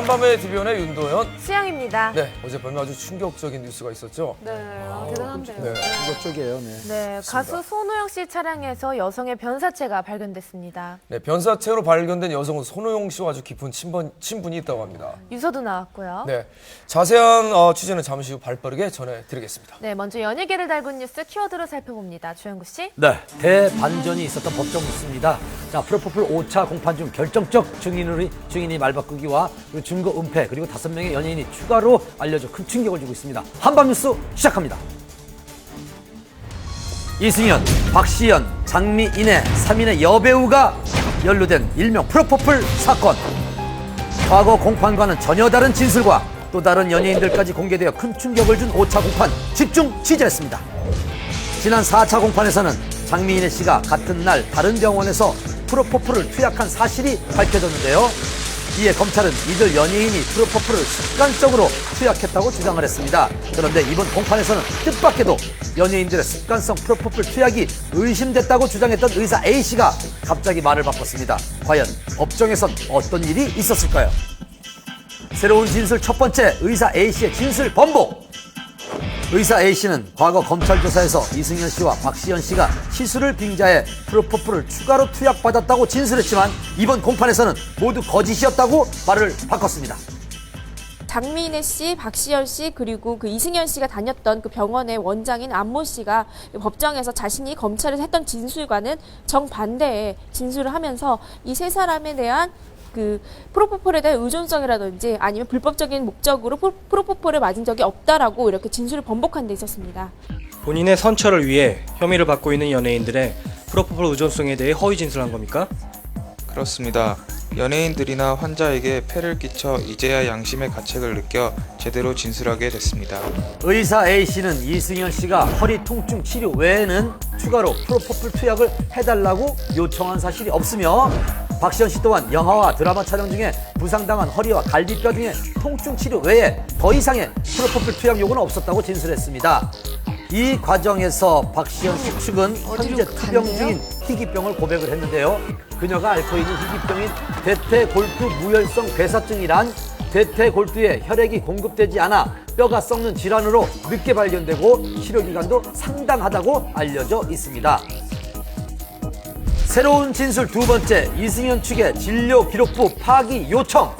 한밤의 DB연의 윤도현. 수영입니다. 네, 어젯밤에 아주 충격적인 뉴스가 있었죠. 네, 대단한데요. 네. 충격적이에요. 네. 가수 손호영 씨 차량에서 여성의 변사체가 발견됐습니다. 네, 변사체로 발견된 여성은 손호영 씨와 아주 깊은 친분이 있다고 합니다. 유서도 나왔고요. 네, 자세한 취재는 잠시 후 발빠르게 전해드리겠습니다. 네, 먼저 연예계를 달군 뉴스 키워드로 살펴봅니다. 조영구 씨. 네, 대반전이 있었던 법정 뉴스입니다. 자, 프로포폴 5차 공판 중 결정적 증인이 말 바꾸기와 그리고 증거 은폐 그리고 5명의 연예인이 추가로 알려져 큰 충격을 주고 있습니다. 한밤 뉴스 시작합니다. 이승현, 박시연, 장미인의 3인의 여배우가 연루된 일명 프로포폴 사건. 과거 공판과는 전혀 다른 진술과 또 다른 연예인들까지 공개되어 큰 충격을 준 5차 공판 집중 취재했습니다. 지난 4차 공판에서는 장미인의 씨가 같은 날 다른 병원에서 프로포폴을 투약한 사실이 밝혀졌는데요. 이에 검찰은 이들 연예인이 프로포폴을 습관적으로 투약했다고 주장을 했습니다. 그런데 이번 공판에서는 뜻밖에도 연예인들의 습관성 프로포폴 투약이 의심됐다고 주장했던 의사 A씨가 갑자기 말을 바꿨습니다. 과연 법정에선 어떤 일이 있었을까요? 새로운 진술 첫 번째, 의사 A씨의 진술 번복. 의사 A씨는 과거 검찰 조사에서 이승현 씨와 박시연 씨가 시술을 빙자해 프로포폴을 추가로 투약받았다고 진술했지만 이번 공판에서는 모두 거짓이었다고 말을 바꿨습니다. 장미인혜 씨, 박시연 씨, 그리고 그 이승현 씨가 다녔던 그 병원의 원장인 안모 씨가 법정에서 자신이 검찰에서 했던 진술과는 정반대의 진술을 하면서 이 세 사람에 대한 그 프로포폴에 대한 의존성이라든지 아니면 불법적인 목적으로 프로포폴을 맞은 적이 없다라고 이렇게 진술을 번복한 데 있었습니다. 본인의 선처를 위해 혐의를 받고 있는 연예인들의 프로포폴 의존성에 대해 허위 진술한 겁니까? 그렇습니다. 연예인들이나 환자에게 폐를 끼쳐 이제야 양심의 가책을 느껴 제대로 진술하게 됐습니다. 의사 A씨는 이승현 씨가 허리 통증 치료 외에는 추가로 프로포폴 투약을 해달라고 요청한 사실이 없으며 박시연 씨 또한 영화와 드라마 촬영 중에 부상당한 허리와 갈비뼈 등의 통증 치료 외에 더 이상의 프로포폴 투약 요구는 없었다고 진술했습니다. 이 과정에서 박시연 씨 측은 현재 투병 중인 희귀병을 고백을 했는데요. 그녀가 앓고 있는 희귀병인 대퇴골두 무혈성 괴사증이란 대퇴골두에 혈액이 공급되지 않아 뼈가 썩는 질환으로 늦게 발견되고 치료기간도 상당하다고 알려져 있습니다. 새로운 진술 두 번째, 이승현 측의 진료 기록부 파기 요청.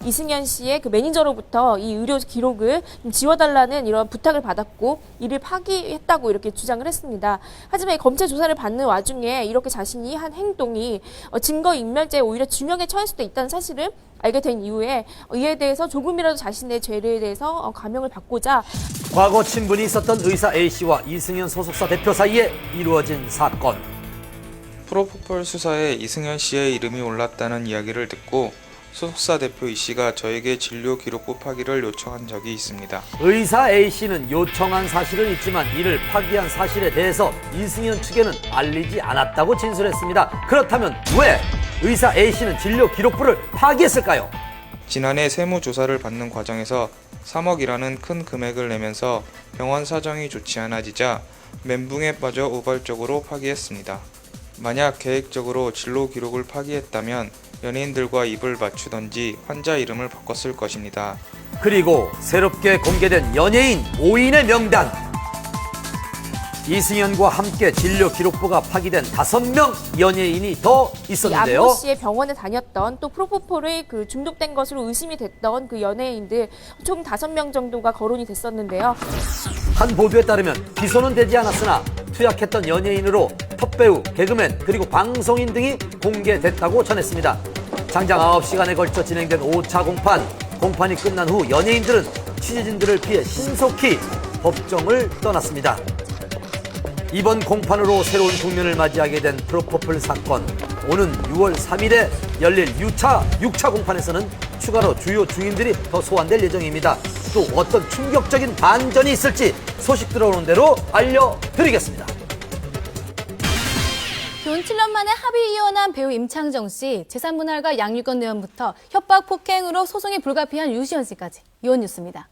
이승현 씨의 그 매니저로부터 이 의료 기록을 좀 지워달라는 이런 부탁을 받았고 이를 파기했다고 이렇게 주장을 했습니다. 하지만 이 검찰 조사를 받는 와중에 이렇게 자신이 한 행동이 증거인멸죄에 오히려 중형에 처할 수도 있다는 사실을 알게 된 이후에 이에 대해서 조금이라도 자신의 죄를 대해서 감형을 받고자 과거 친분이 있었던 의사 A씨와 이승현 소속사 대표 사이에 이루어진 사건. 프로포폴 수사에 이승현 씨의 이름이 올랐다는 이야기를 듣고 소속사 대표 E씨가 저에게 진료 기록부 파기를 요청한 적이 있습니다. 의사 A씨는 요청한 사실은 있지만 이를 파기한 사실에 대해서 이승현 측에는 알리지 않았다고 진술했습니다. 그렇다면 왜 의사 A씨는 진료 기록부를 파기했을까요? 지난해 세무조사를 받는 과정에서 3억이라는 큰 금액을 내면서 병원 사정이 좋지 않아지자 멘붕에 빠져 우발적으로 파기했습니다. 만약 계획적으로 진료 기록을 파기했다면 연예인들과 입을 맞추던지 환자 이름을 바꿨을 것입니다. 그리고 새롭게 공개된 연예인 5인의 명단. 이승현과 함께 진료 기록부가 파기된 5명 연예인이 더 있었는데요. 안모 씨의 병원에 다녔던 또 프로포폴에 그 중독된 것으로 의심이 됐던 그 연예인들 총 5명 정도가 거론이 됐었는데요. 한 보도에 따르면 기소는 되지 않았으나 투약했던 연예인으로 톱배우, 개그맨, 그리고 방송인 등이 공개됐다고 전했습니다. 장장 9시간에 걸쳐 진행된 5차 공판. 공판이 끝난 후 연예인들은 취재진들을 피해 신속히 법정을 떠났습니다. 이번 공판으로 새로운 국면을 맞이하게 된 프로포폴 사건. 오는 6월 3일에 열릴 6차 공판에서는 추가로 주요 증인들이 더 소환될 예정입니다. 또 어떤 충격적인 반전이 있을지 소식 들어오는 대로 알려드리겠습니다. 돈 7년 만에 합의 이혼한 배우 임창정 씨, 재산분할과 양육권 내원부터 협박 폭행으로 소송이 불가피한 유시연 씨까지 이혼 뉴스입니다.